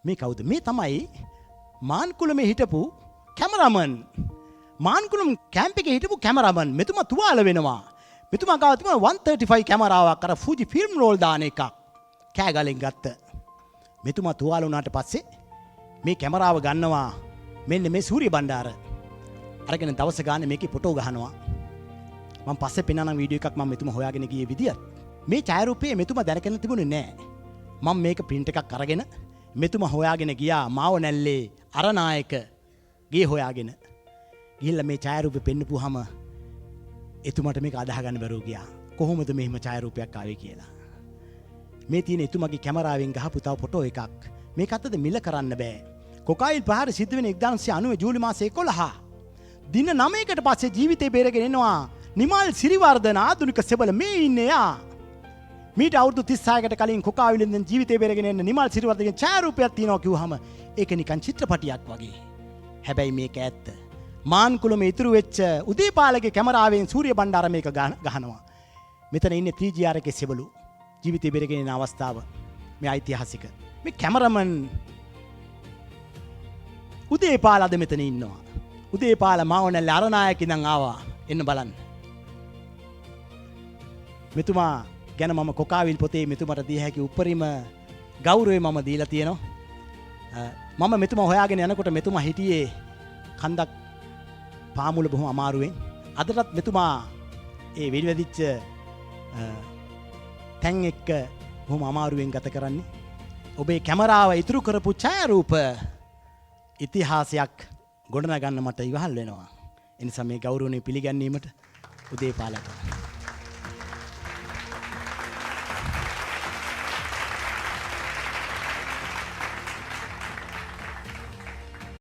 මේ කවුද? මේ තමයි මාන්කුලමේ හිටපු කැමරාමන්. මාන්කුලම් කැම්ප් එකේ හිටපු කැමරාමන්. මෙතුමා තුවාල වෙනවා. මෙතුමා ගාව තිබුණා 135 කැමරාවක් අර ෆූජි ෆිල්ම් රෝල් දාන එකක්. කෑගලෙන් ගත්ත. මෙතුමා තුවාල වුණාට පස්සේ මේ කැමරාව ගන්නවා මෙන්න මේ සූරිය බණ්ඩාර. අරගෙන දවස ගානේ මේකේ ෆොටෝ ගහනවා. මම පස්සේ පෙන්නන වීඩියෝ එකක් මම මෙතුමා හොයාගෙන ගියේ විදියට. මේ ඡායාරූපයේ මෙතුමා දැනගෙන තිබුණේ නැහැ. මම මේක print එකක් අරගෙන මෙතුමා හොයාගෙන ගියා මාව නැල්ලේ අරනායක ගේ හොයාගෙන. ගිහිල්ලා මේ ඡායාරූපෙ පෙන්නපුවාම එතුමාට මේක අදාහ ගන්න බැරුව ගියා. කොහොමද මෙහෙම ඡායාරූපයක් ආවේ කියලා. මේ තියෙන එතුමාගේ කැමරාවෙන් ගහපු තව ෆොටෝ එකක්. මේක අතද මිල කරන්න බෑ. කොකායිල් ප්‍රහාර සිද්ධ වෙන 1990 ජූලි මාසේ 11. දින 9කට පස්සේ ජීවිතේ බේරගෙන එනවා නිමල් සිරිවර්ධන ආධුනික සෙබළ මේ ඉන්නේ යා. මීට අවුරුදු 36කට කලින් කොකාවිලෙන් ජීවිතේ බේරගෙන එන්න නිමල් සිරිවර්ධනගේ ඡායාරූපයක් තියෙනවා කිව්වහම ඒක නිකන් චිත්‍රපටියක් වගේ. හැබැයි මේක ඇත්ත. මාන්කුලමේ ඉතුරු වෙච්ච උදේපාලගේ කැමරාවෙන් සූරිය බණ්ඩාර මේක ගහනවා. මෙතන ඉන්නේ 3GR එකේ සෙබළු. ජීවිතේ බේරගෙන එන අවස්ථාව. මේ ඓතිහාසික. මේ කැමරාමන් උදේපාල අද මෙතන ඉන්නවා. උදේපාල මාවනල්ල අරනායක ඉඳන් ආවා. එන්න බලන්න. මෙතුමා ගැන මම කොකාවිල් පොතේ මෙතුමට දී හැකි උපරිම ගෞරවය මම දීලා තියෙනවා. මම මෙතුමා හොයාගෙන යනකොට මෙතුමා හිටියේ කන්දක් පාමුල බොහොම අමාරුවෙන්. අදටත් මෙතුමා ඒ වෙඩිවැදිච්ච තැන් එක්ක බොහොම අමාරුවෙන් ගත කරන්නේ. ඔබේ කැමරාව ඉතුරු කරපු ඡායාරූප ඉතිහාසයක් ගොඩනගන්න මට ඉවහල් වෙනවා. ඒ නිසා මේ ගෞරවණීය පිළිගැන්වීමට උදේපාලට